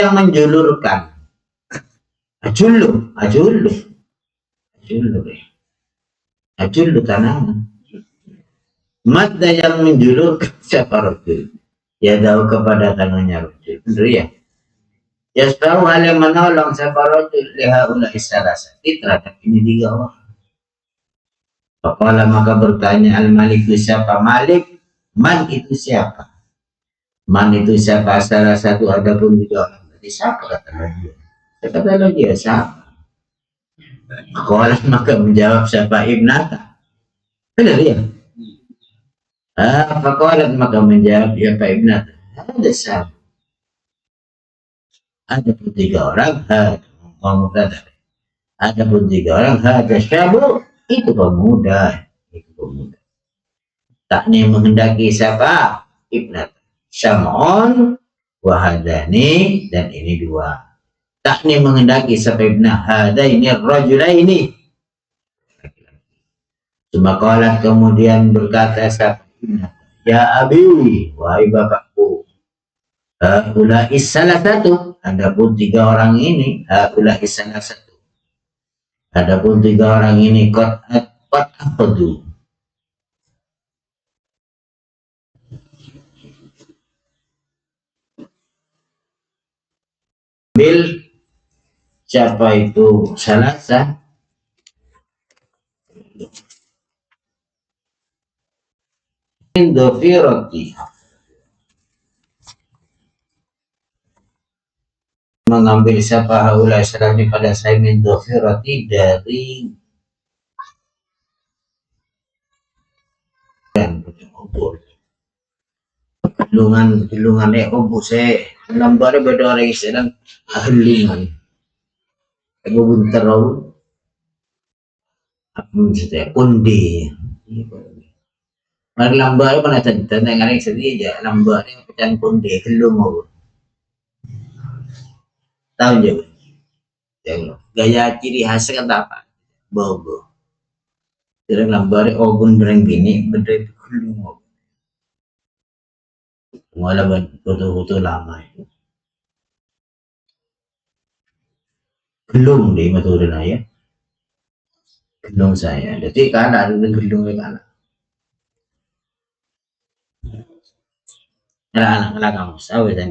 yang menjulurkan. Ajullu, ajullu, ajullu, ajullu tanaman. Madda yang menjulurkan siapa rajul? Ya tahu kepada tangannya rajul. Benar ya? Ya tahu hal yang menolong siapa rajul? Lihaulai salasati terhadap ini 3 orang. Faqala maka bertanya al-maliku siapa Malik? Man itu siapa? Man itu siapa? Salah satu adapun 3 orang. Jadi siapa kata dia? Kata dia siapa? Faqala maka menjawab siapa Ibnata. Benar ya? Faqalat maka menjawab ya Pak Ibnata. Ada siapa? Ada pun 3 orang. Ada pun 3 orang. Ada syabu. Itu pemuda. Itu pemuda. Takni menghendaki siapa? Ibnat. Syam'un wahadani dan ini 2. Takni menghendaki siapa ibnah hada ini rajula ini. Cuma qalat kemudian berkata siapa ibnat. Ya abi, wahai bapakku. Haula'is salah satu. Adapun 3 orang ini. Haula'is salah satu. Adapun 3 orang ini qad aqadu. Bil siapa itu salasa indofirati mengambil siapa haulai salami pada saya indofirati dari dan obor gelungan obor saya lambar beda orang Islam ahliman aku bentar apa maksudnya kundi lambar mana tentang yang sedih aja lambar yang pecahan kundi gelung obor tahu juga gaya ciri khasnya kan apa bogo jadi lambar obor bereng bini beda itu gelung obor walaupun foto-foto lama itu gelung di maturin ya gelung saya jadi kan ada gelung kan anak-anak kamu sawit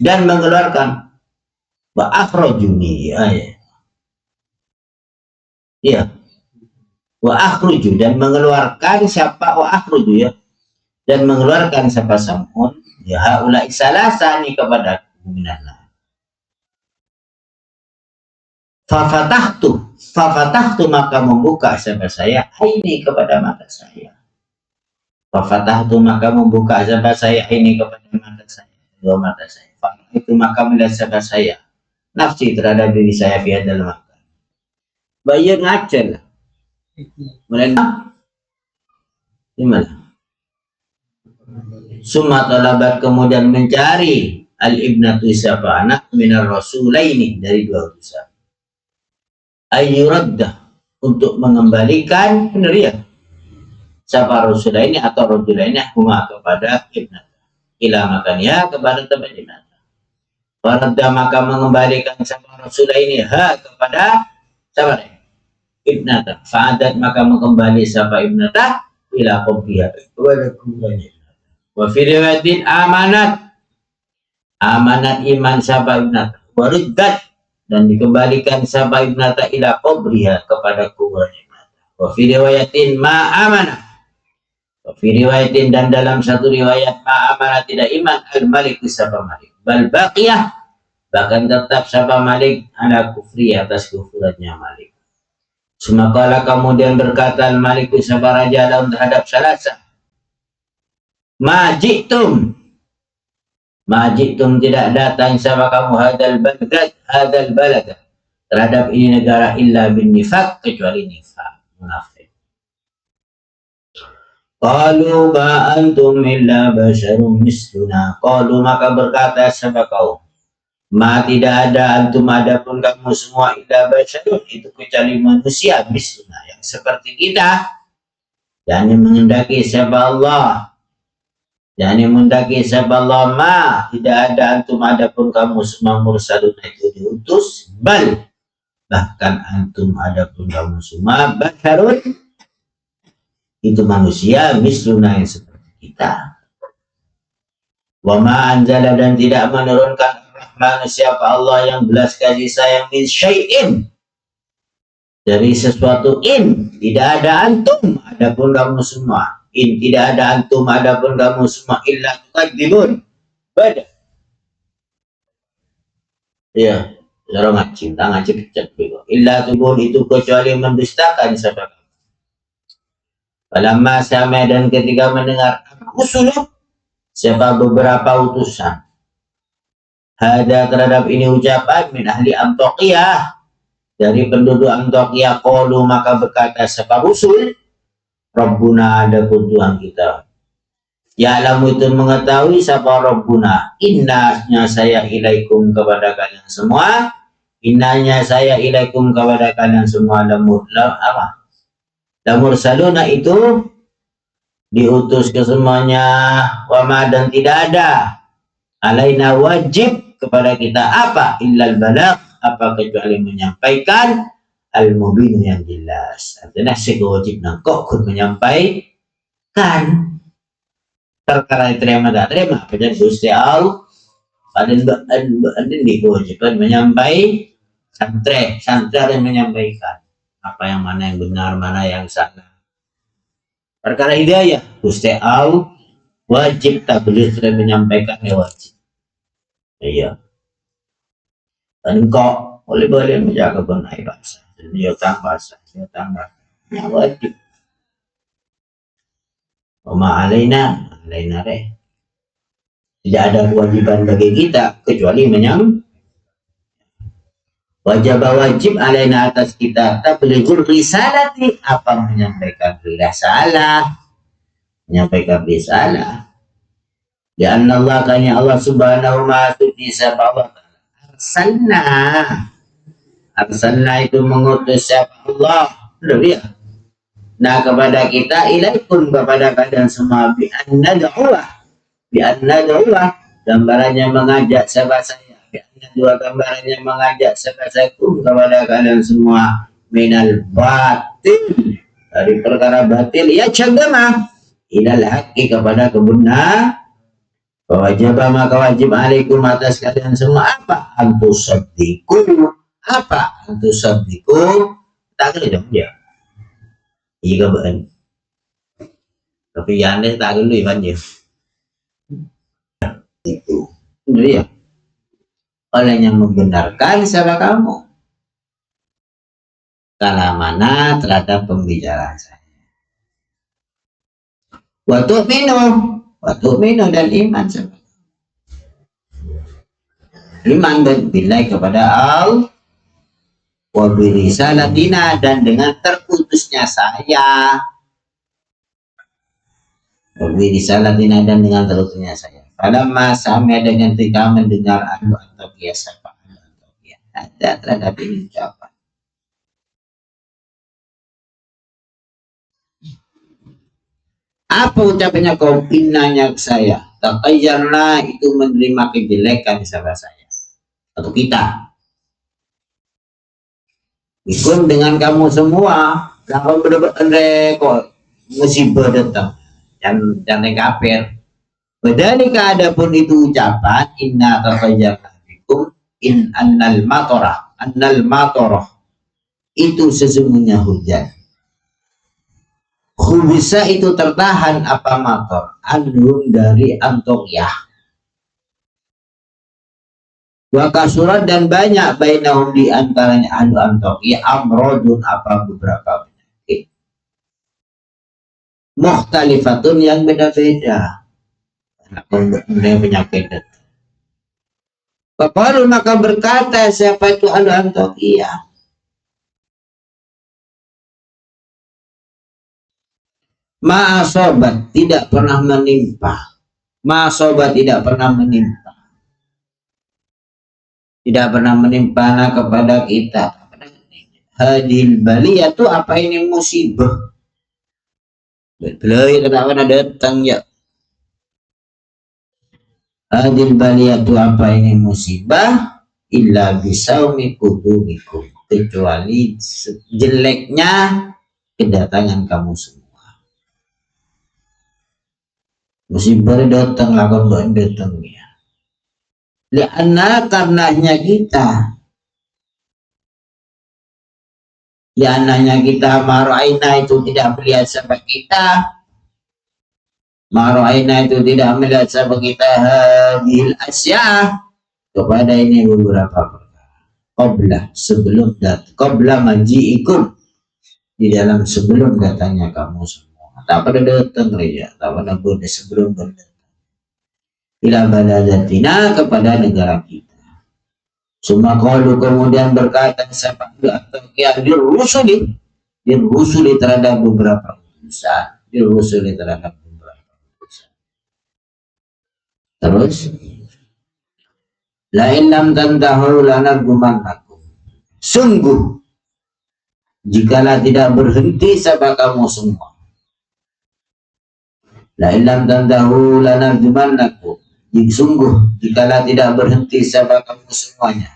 dan mengeluarkan wa akhrajuni ya wa akhruju dan mengeluarkan siapa wa akhruju ya dan mengeluarkan siapa Sam'un ya haula isalasani kepada minallah fafatahtu maka membuka siapa saya ini kepada mata saya fafatahtu maka membuka siapa saya ini kepada mata saya dua mata saya itu maka melihat siapa saya nafsi terhadap diri saya biar dalam makan bayar ngacel mulai gimana summa talabat kemudian mencari al-ibnatu siapa anak minar rasulaini dari 2 utusan ayyuraddah untuk mengembalikan benar ya siapa rasulaini atau rajulaini huma kepada ibnat ila makannya kepada tempat ibnat waradda maka mengembalikan siapa rasulaini kepada siapa ibnat fa'adat maka mengembali siapa ibnat ila qabliha kepada kuburannya wa fi riwayatin amanat iman siapa ibnat wariddat dan dikembalikan siapa ibnata ila qabriha kepada kuburan ibnata wa fi riwayatin ma amanah wa fi riwayatin dan dalam satu riwayat ma amanah tidak iman al malik siapa malik bal baqiyah bahkan tetap siapa malik ala kufri atas kufurannya malik semakala kemudian berkata al malik siapa raja dalam terhadap salasa majitum tidak datang sama kamu hadal balad terhadap ini negara illa bin nifaq kecuali nifaq munafik qalu ba antum illa basyarum misluna qalu maka berkata sama kaum ma tidak ada antum adapun kamu semua illa basyarun itu kecuali manusia misluna yang seperti kita dan yang menghendaki siapa Allah Yani mendaki saballah ma tidak ada antum adapun kamu semua mursalun itu diutus, bal bahkan antum adapun kamu semua basharun itu manusia misluna yang seperti kita. Wa ma anzala dan tidak menurunkan manusia Allah yang belas kasih sayang min syai'in dari sesuatu, in tidak ada antum adapun kamu semua, in tidak ada antum adapun kamu semua illa tukadzibun bada ya orang cinta ngaji kecet bego illa tubun itu kecuali mendustakan sebab falamma sama dan ketika mendengar usul siapa beberapa utusan ada terhadap ini ucapan min ahli Antiokhiyah dari penduduk Antiokhia, qalu maka berkata siapa usul Rabbuna ada Tuhan kita. Ya alamu itu mengetahui siapa Rabbuna. Innanya saya ilaikum kepada kalian semua. Innanya saya ilaikum kepada kalian semua. Lamur saluna itu diutus ke semuanya. Wama dan tidak ada. Alaina wajib kepada kita apa? Illal balagh apa kecuali menyampaikan al-mubin yang jelas. Artinya wajib nangkok menyampaikan perkara diterima tak terima pada Gusti Allah pada kewajiban menyampaikan santri yang menyampaikan apa yang mana yang benar mana yang salah perkara hidayah Gusti Allah wajib tabligh menyampaikan ya wajib iya dan kok boleh menjaga benar bahasa dia tambah ya wajib Oma alaina re tidak ada kewajiban bagi kita kecuali wajib alaina atas kita tablighur risalati apa menyampaikan risalah di anna Allah kanya Allah subhanahu wa ta'ala arsalna itu mengutus siapa Allah ya. Nah kepada kita ilaikum kepada kalian semua bi anna da'uah gambarannya mengajak siapa saya bi anna dua gambarannya mengajak siapa saya kepada kalian semua minal batil dari perkara batil ya cagama ilal haqqi kepada kebenaran wajib maka wajib alaikum atas kalian semua apa antusaddiqu tak kali dong dia iya kan tapi yang ini tak dulu Ivan ya itu jadi ya oleh yang membenarkan siapa kamu kalamana terhadap pembicaraan saya waktu minum dan iman siapa iman dan bilai kepada Allah wa birisalatina dan dengan terputusnya saya wa birisalatina dan dengan terputusnya saya pada masa dengan ketika mendengar anu atau biasa ada terhadap ini ucapan apa ucapannya kaum innanya saya tatayyarna itu menerima kejelekan sahabat saya atau kita ikut dengan kamu semua kalau benar-benar kok musibah datang dan kafir badalika adapun itu ucapan inna tatayyarna bikum in annal matorah itu sesungguhnya hujan bisa itu tertahan apa mator anhum dari Antiokhiyah wakasurat dan banyak bainahum di antaranya ahlu Antiokhiyah amrodun apa beberapa penyakit mukhtalifatun yang beda-beda penyakit Bapak maka berkata siapa itu ahlu Antiokhiyah ma'asobat tidak pernah menimpa tidak pernah menimpa kepada kita hadil baliyah itu apa ini musibah belai ketahuan ada datang ya Hadil baliyatu, apa ini musibah, illa bisaumi kudumikum, kecuali jeleknya kedatangan kamu semua. Musibah datang lakon datang ya. Lianna, karenanya kita, liananya kita maraina itu tidak melihat sama kita, maraina itu tidak melihat sama kita hadil asya, kepada ini beberapa perkara. Qabla, sebelum qabla maji'ikum, di dalam sebelum datangnya kamu semua. Tak pada datang ya, tak pada benda sebelum berdatang. Ila baladatina, kepada negara kita. Suma qalu, kemudian berkata siapa atau dirusuli terhadap beberapa utusan, dirusuli terhadap beberapa utusan. Terus la in lam tantahu lanarjumannakum, sungguh jikalau tidak berhenti sama kamu semua, la in lam tantahu lanarjumannakum, sungguh jikalau tidak berhenti sama kamu semuanya,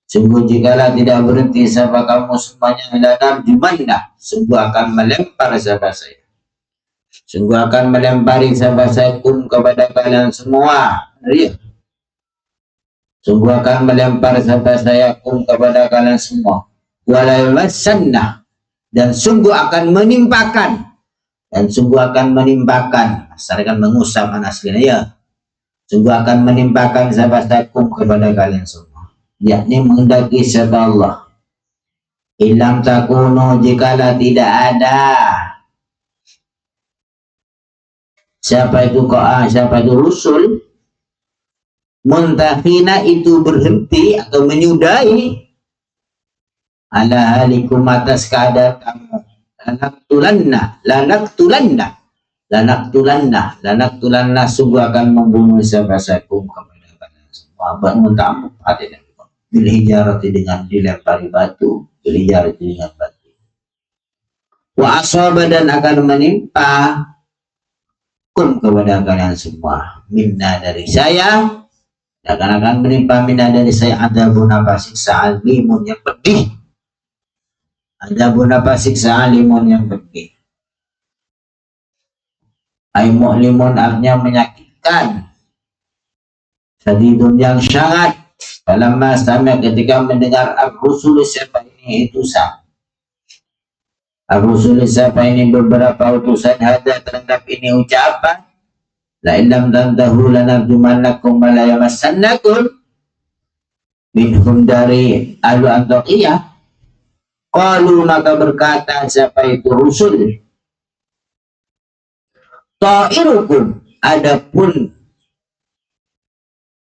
sungguh jikalau tidak berhenti sama kamu semuanya, lanarjumanna, sungguh akan melempar sama saya, sungguh akan melempari sama saya kum, kepada kalian semua, ya. Sungguh akan melempar sampai saya kum, kepada kalian semua. Walaymassanna, dan sungguh akan menimpakan, masyarakat mengusap aslinya ya, sungguh akan menimpakan sampai saya kum, kepada kalian semua, yakni menghendaki sifat Allah. Ilam takunu, jikalau tidak ada, siapa itu rusul, muntahina itu berhenti atau menyudahi, ala halikum, atas keadaan kamu, lanaktulanna, sungguh akan membunuh sabasakum, kepada kalian semua, bangun tamu ada bil hijarati, dengan dilempari batu, bil hijarati dengan batu, wa asaba, dan akan menimpa kum, kepada kalian semua, minna, dari saya, akan menimpa minna, dari saya, adabun, apa siksa, alimun, yang pedih, adabun, apa siksa, alimun, yang pedih, ay mu'limun, artinya menyakitkan, sadidun, yang sangat, falamma sami'a, ketika mendengar ar-rusul, siapa ini utusan, ar-rusul, siapa ini beberapa utusan, hada, terhadap ini ucapan, la illam tantahu lanarjumannakum wa la yamassannakum minhum, dari ahlu Antiokhiyah. Qalu, maka berkata siapa itu rusul, ta'irukum, adapun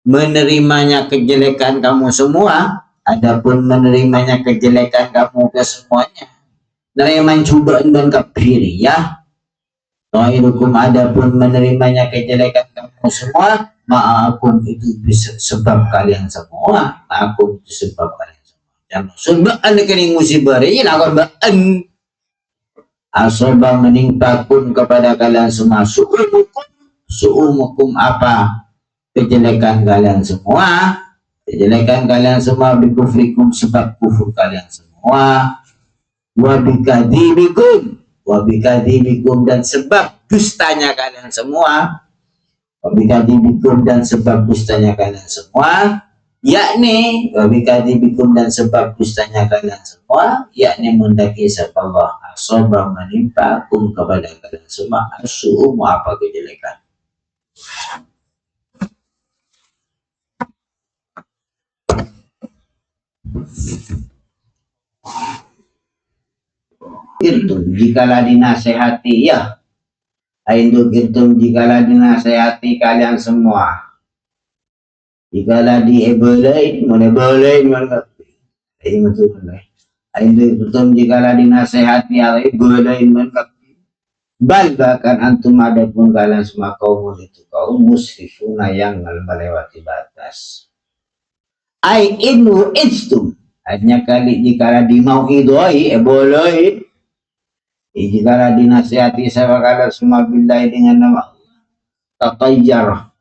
menerimanya kejelekan kamu semua, adapun menerimanya kejelekan kamu kesemuanya, menerima cobaan dan kafiriyah, ta'irukum, adapun menerimanya kejelekan kamu semua, ma'akum, itu bisa sebab kalian semua, ma'akum, itu sebab kalian semua, dan sebab anda kening musibah ini lakon ba'an asabah, menimpakum, kepada kalian semua, su'umukum, apa kejelekan kalian semua, bikufrikum, sebab kufur kalian semua, wabikadibikum, dan sebab dustanya kalian semua, wabikadibikum, dan sebab dustanya kalian semua, yakni wabikadibikum, dan sebab dustanya kalian semua, yakni mendaki sapa Allah, asobah, menimpa kum, kepada kalian semua, asu'um, apa kejelekan. Irtum, jikalau dinasehati, ya, aindu irtum, jikalau dinasehati kalian semua, jikalau diebelain, aindu irtum, jikalau dinasehati, ebelain, bal, bahkan antum, adapun kalian semua, kaum itu kaum musrifuna, yang melewati batas. Ai inu istum, hanya kali jikalau dimau idoi, ebolain, jikalau dinasihati sama kalian semua billahi, dengan nama Allah, tatayyar,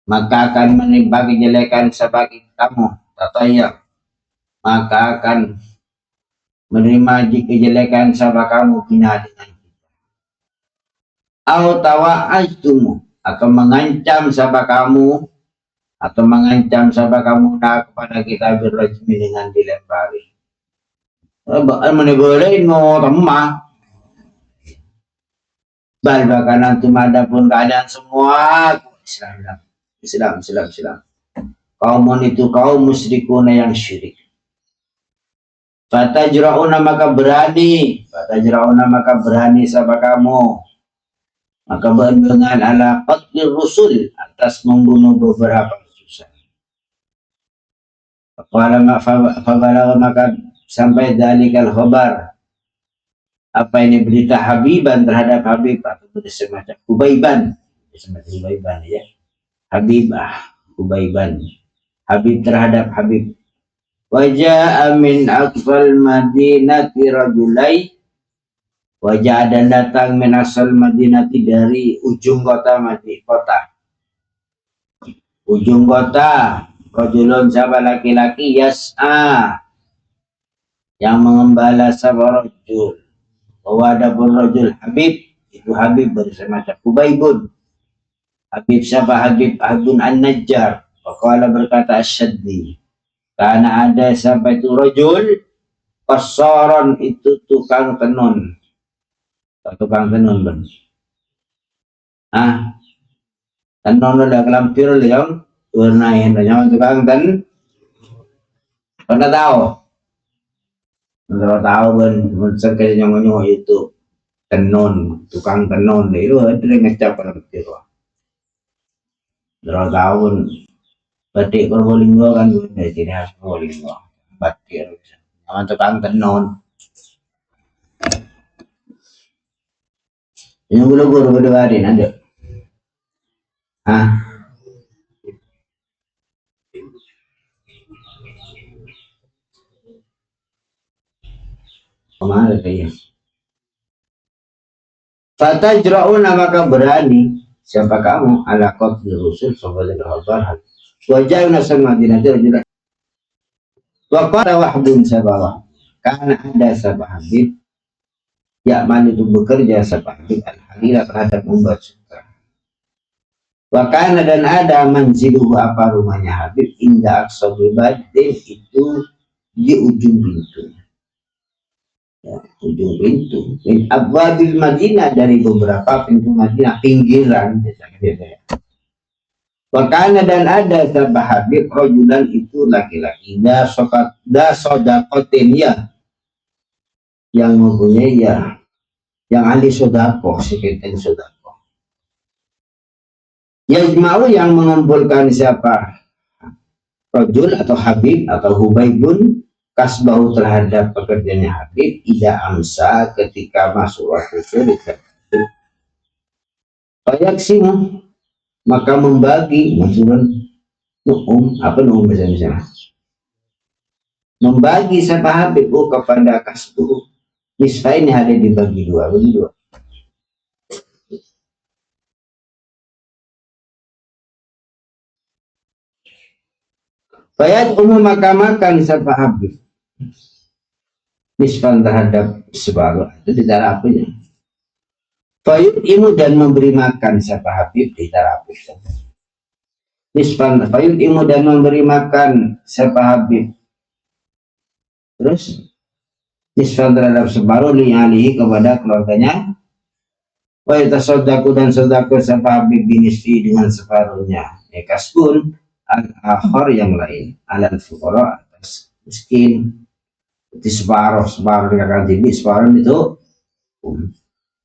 maka akan menimpa kejelekan sebagai kamu. Tataya, maka akan menerima kejelekan sama kamu kina dengan kita. Au tawa'aztumu, atau mengancam sama kamu, atau mengancam sama kamu kepada kita birrajmi dengan dilempari. Mana boleh mau temah. Bal bahkan antum adapun keadaan semua Islam. Kaum itu kaum musyrikuna yang syirik. Fatajra'una maka berani sama kamu. Maka dengan ala qatlir rusul, atas membunuh beberapa utusan. Fabala maka sampai dalikal khabar, apa ini berita Habiban terhadap Habib, atau semacam Hubaiban ya, Habibah Hubaiban, Habib terhadap Habib. Wajah min aqfal madinati rajulai, wajah dan datang min asal madinati dari ujung kota rajulun sama laki-laki yas'a yang mengembala sama rajul. Bahwa ada pun rajul Habib, itu Habib bersama Hubaibun. Habib siapa? Habib Abdun An-Najjar. Waqala berkata Asyaddi, karena ada sampai itu rajul qasaran, itu tukang tenun ben. Tenun udah kelampir yang warnain nyaman tukang ten. Pernah tahu kan, sekali nyonya itu tenun, tukang tenun itu ada ngecap kelampir. Berapa tahun batik Probolinggo kan dari ciri khas Probolinggo, batik nyaman tukang tenun. Ini guru berdebatin ada. Kemana kayaknya? Fatajra'una maka berani siapa kamu ala qatli rusul sebagai khabar. Wajah nasal Madinah rajul. Wa qala wahdun sabawah, karena ada sabah Habib yakman itu bekerja sabah Habib al-halila terhadap membuat sutra. Wa kana dan ada manziluhu apa rumahnya Habib inda aqsabi badin, itu di ujung pintu. Ya, ujung pintu min abwabil Madinah, dari beberapa pintu Madinah, pinggiran. Wakana dan ada sabah Habib rojulan, itu laki-laki da sodakotin ya, yang mempunyai ya, yang ahli sodako, sekitar sodako. Yajma'u yang mengumpulkan siapa rojul atau Habib atau Hubaibun kasbahu terhadap pekerjaannya Habib ida amsa, ketika masuk waktu sore. Fayaksimu maka membagi, maksudnya apa bahasa membagi siapa Habib kepada kasbu nisfa, ini ada dibagi dua. Fayat maka makan siapa Habib nisfan terhadap separuh, itu tidak apanya. Fayut imu dan memberi makan siapa Habib tidak apa. Nisfan fayut imu dan memberi makan siapa Habib, terus nisfan terhadap separuh li'alihi kepada keluarganya. Wa yatasaddaqu dan sedekah siapa Habib binisfi dengan separuhnya. Kasbun al-akhar yang lain alal fuqara, atas miskin. Di separuh dikatakan tinggi, separuh itu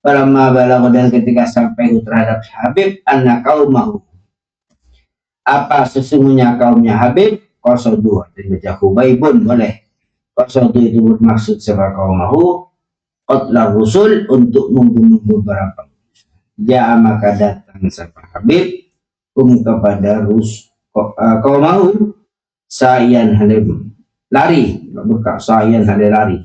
Falamma balagha, dan ketika sampai terhadap Habib anna qaumahu, apa sesungguhnya kaumnya Habib, qasadu dan Hubaibun boleh. Qasadu itu bermaksud sebagai qaumahu qatla rusul, untuk membunuh beberapa. Ja'a maka datang siapa Habib kepada qaumahu sayan halim lari, bukan sayan halim lari.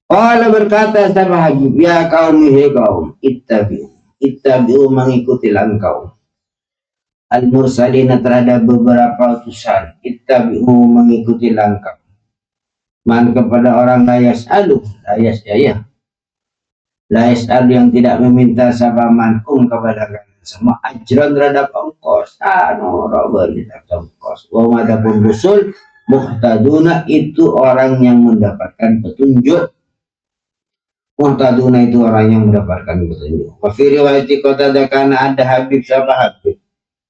Allah berkata sama Habib, ya kaum, he kaum, ittabi'u mengikuti langkau. al-mursalina terhadap beberapa utusan, ittabi'u mengikuti langkah, man kepada orang layas alu, layas ya, layas alu yang tidak meminta sama mankum kepada kalian semua ajran terhadap ongkos, berita ongkos. Wa madapun rusul muhtaduna itu orang yang mendapatkan petunjuk. Muhtaduna itu orang yang mendapatkan petunjuk. Wa fi riwayat Qatadah kana ada Habib siapa Habib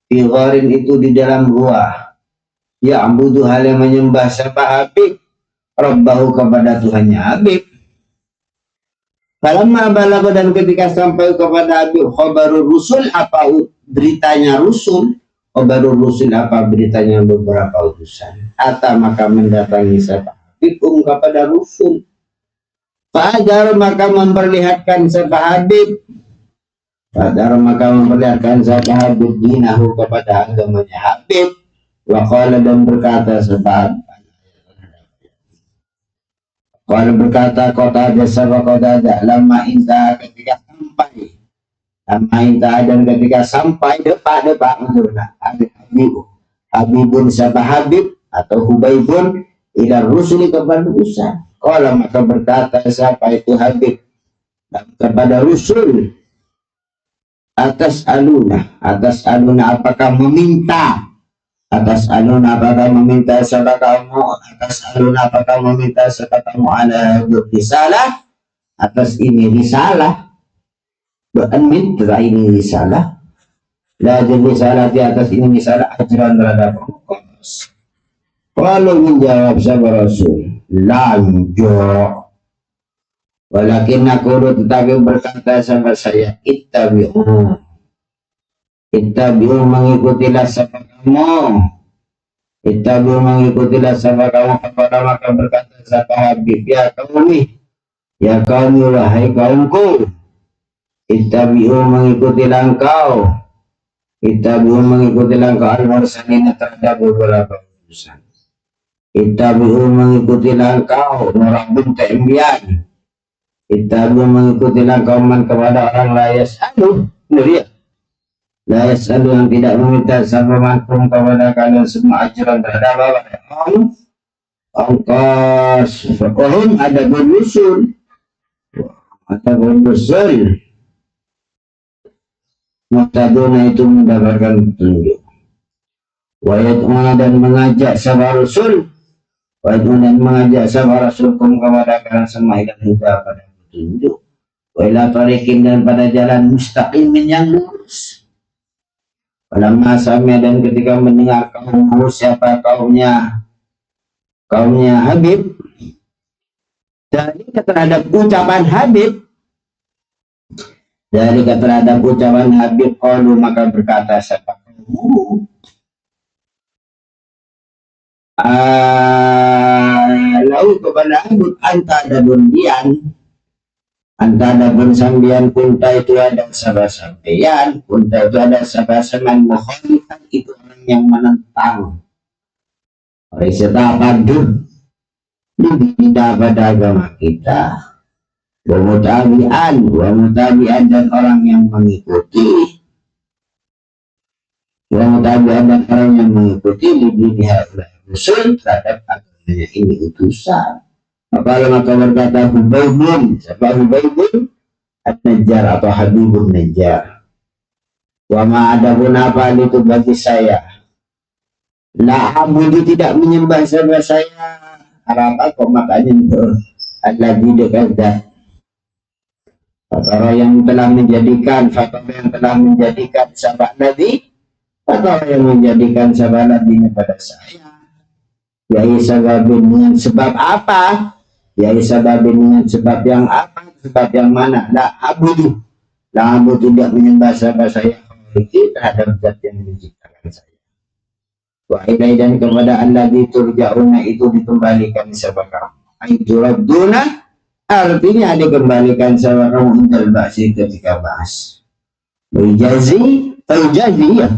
fi gharin itu di dalam gua, ya ambudu hal yang menyembah siapa Habib Rabbahu kepada Tuhannya Habib. Falamma balago dan ketika sampai kepada Habib khabarul rusul apa beritanya rusul, khabarul rusul apa beritanya beberapa utusan, atau maka mendatangi siapa Habib kepada rusul. Fa'adar maka memperlihatkan Habib, Fa'adar maka memperlihatkan Habib dinahu kepada agamanya Habib. Waqala dan berkata Habib, Qala berkata Qatadah lama inta ketika sampai, lama inta dan ketika sampai depak Habibun Habib atau Hubaibun ila rusuli kepada utusan. Qala maka berkata siapa itu Habib kepada Rasul, atas aluna apakah meminta, atas aluna apakah meminta siapa kamu, atas aluna apakah meminta siapa kamu ala risalah, atas ini risalah, bukan minta ini risalah, la risalah di atas ini risalah ajran terhadap ongkos. Kalau menjawab sahabat Rasul, lanjut. Walakin aku tetapi berkata sama saya, ittabi'u mengikutilah sama kamu, ittabi'u mengikutilah sama kamu kepada maka berkata sama Habib, ya kaumi wahai kaumku, ittabi'u mengikutilah engkau, al-mursalina terhadap beberapa utusan. Ittabi'u mengikutilah engkau Nurabun Ta'imbian, Ittabi'u mengikutilah kauman kepada orang layas alu, layas alu yang tidak meminta sama mankum kepada kalian semua ajaran terhadap ongkos. Fakohum ada berusul, muhtaduna itu mendapatkan petunjuk. Wayatuna dan mengajak sahabat Rasul, dan mengajak sahabat Rasulkum kepada kalian semua ilah huda pada petunjuk, wa ila tariqin dan pada jalan mustaqimin yang lurus. Falamma sami'a dan ketika mendengar kaum siapa kaumnya Habib, dari terhadap ucapan Habib, qalu maka berkata siapa kamu, lau kepada Habib anta ada bun sambian kunta itu ada sabah sambian, kunta itu ada sabah saman mukhalifan itu orang yang menentang riset tidak pada agama kita, wa mutabi'an dan orang yang mengikuti, Rasul terhadap agamanya ini utusan. Maka berkata Hubaibun, siapa Hubaibun? An-Najjar atau Habibun Najjar. Wa ma'adabun apa itu bagi saya, la abudu tidak menyembah sama saya. Apa kok makanya Allah dekat Fatara yang telah menjadikan sahabat Nabi, Fatara yang menjadikan sahabat Nabi pada saya. Yai sababin dengan sebab apa? Yai sababin dengan sebab yang apa? Sebab yang mana? La abudu tidak menyembah sahabat saya terhadap zat yang menciptakan saya. Wa ilai dan kepada Allah diturja'una itu dikembalikan sahabat kamu. Aitu rabbuna artinya dikembalikan sahabat kamu untuk ba'si ketika bahas. Berjazi ya.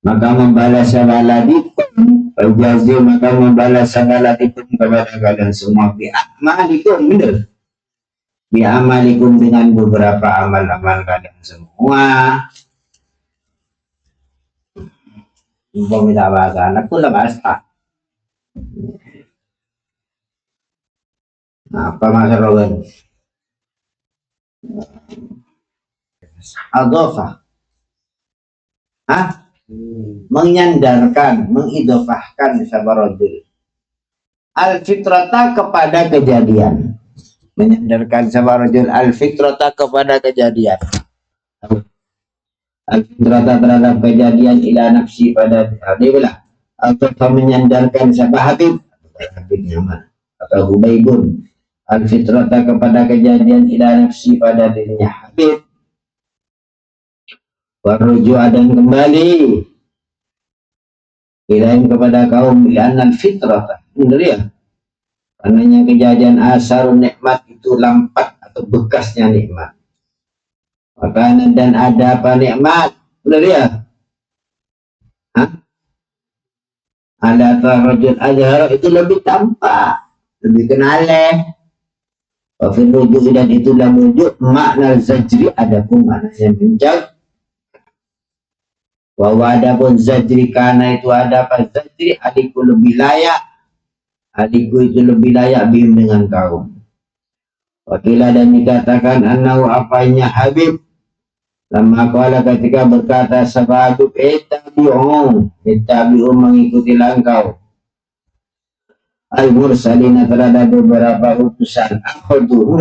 Maka membalas sabaladikum, berjazi maka membalas sabaladikum kepada kalian semua bi'amalikum, benar? Bi'amalikum dengan beberapa amal-amal kalian semua. Umpama minta bahasa anak pun lah bahasa. Nah, apa masalah kan? Adofah. Menyandarkan, mengidofahkan sabarojul al-fitrata kepada kejadian. Menyandarkan sabarojul al-fitrata kepada kejadian. Al-fitrata terhadap kejadian ila nafsi pada hadilah. Atau menyandarkan sabah Habib nyaman atau Hubaibun al-fitrata kepada kejadian ila nafsi pada dirinya Habib. Waruju dan kembali ilahin kepada kaum li'annal fitrata. Benar ya? Karenanya kejadian asarun nikmat itu lampat atau bekasnya nikmat. Makanan dan ada apa nikmat. Benar ya? Ada rajul azhar itu lebih tampak, lebih kenaleh. Wafil rujuk dan itulah rujuk makna zajri adapun maknanya bincang. Bahwa adapun zajri karena itu ada apa zajri adikku lebih layak, adikku itu lebih layak bim dengan kaum. Wakilah dan dikatakan annahu apanya Habib lama kala ketika berkata sahabat ittabi'u mengikuti langkau al-mursalina terhadap beberapa utusan akhudhu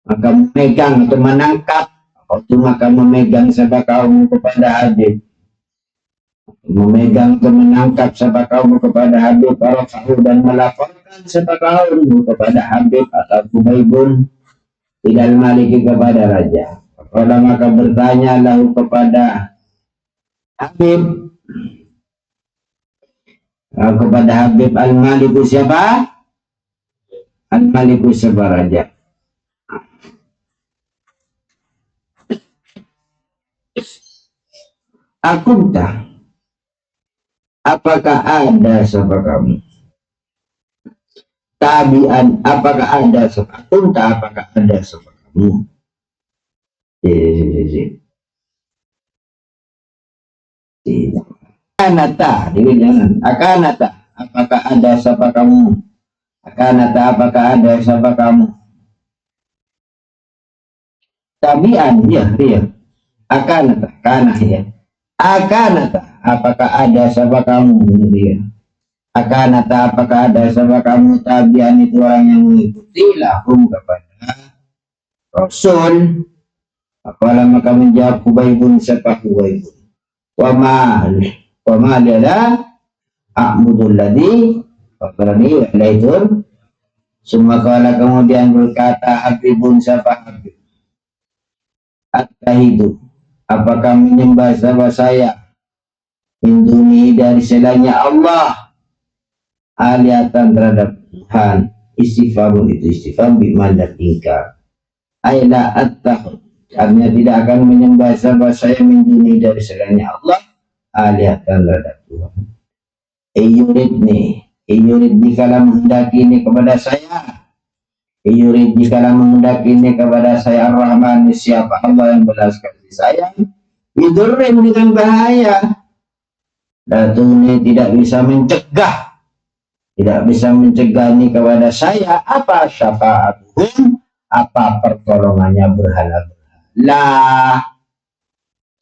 maka memegang atau menangkap atau maka memegang sabak kaum kepada Habib, memegang atau menangkap sabak kaum kepada Habib para kaum dan melaporkan sabak kaum kepada Habib atau Hubaibun tidak maliki kepada raja. Kalau maka bertanya lalu kepada Habib, kepada Habib al-Maliku siapa? Al-Maliku siapa raja? Akunta, apakah ada siapa kamu? Tabian, apakah ada siapa? Akunta, apakah ada siapa kamu? Akanata, jangan. Akanata, apakah ada siapa kamu? Akanata, apakah ada siapa kamu? Tabian, ya. Akanata, kanah ya. Akanata, apakah ada siapa kamu? Ya. Akanata, apakah ada siapa kamu? Tabian itu orang yang mengikuti lahum kepada Rasul. Apalah maka menjawab Hubaibun siapa Hubaibun? Wa ma adalah a'budul ladzi fatarani wa ilaihi. Semua kala kemudian berkata Habibun siapa Habib? At-tahidu, apakah menyembah sama saya min duni dari selainnya Allah alihatan terhadap Tuhan. Istifham itu istifham bi'mana ingkar. Aila at-tahud, artinya tidak akan menyembah sama saya min duni dari selainnya Allah alihatan terhadap Tuhan. Iyuridni kalau menghendaki ini kepada saya, Iyuridni kalau menghendaki ini kepada saya Ar-Rahman, siapa Allah yang belas kasih sayang, bidurrin dengan bahaya. Datuni tidak bisa mencegah, ini kepada saya apa syafaatuhum, apa pertolongannya berhala-berhala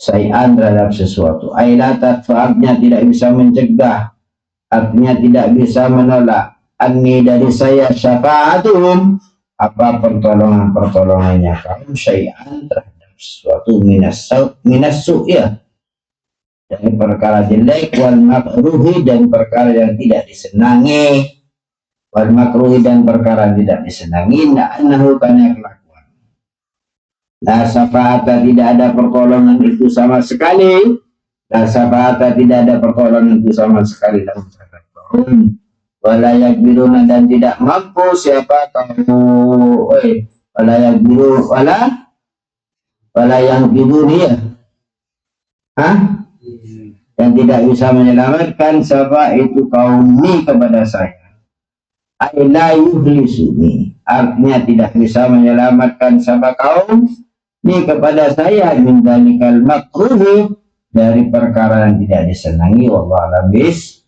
sayan terhadap sesuatu. Ailatat fa'abnya tidak bisa mencegah, artinya tidak bisa menolak anni dari saya syafaatuhum, apa pertolongannya kaum sayan terhadap sesuatu minas ya, dari perkara jelek, wal makruhi dan perkara yang tidak disenangi, wal makruhi dan perkara yang tidak disenangi, na'anahu karena kelakuan. La syafa'ata tidak ada pertolongan itu sama sekali. La syafa'ata tidak ada pertolongan itu sama sekali dalam terhadap kaum. Wala yakbiruna dan tidak mampu siapa kamu. Wala yakbiru wala yang bidunia. Yang tidak bisa menyelamatkan siapa itu kaum ini kepada saya. Aila yuhlisuni, artinya tidak bisa menyelamatkan siapa kaum ini kepada saya min dalikal makruhi, dari perkara yang tidak disenangi. Wallahu a'lam bis.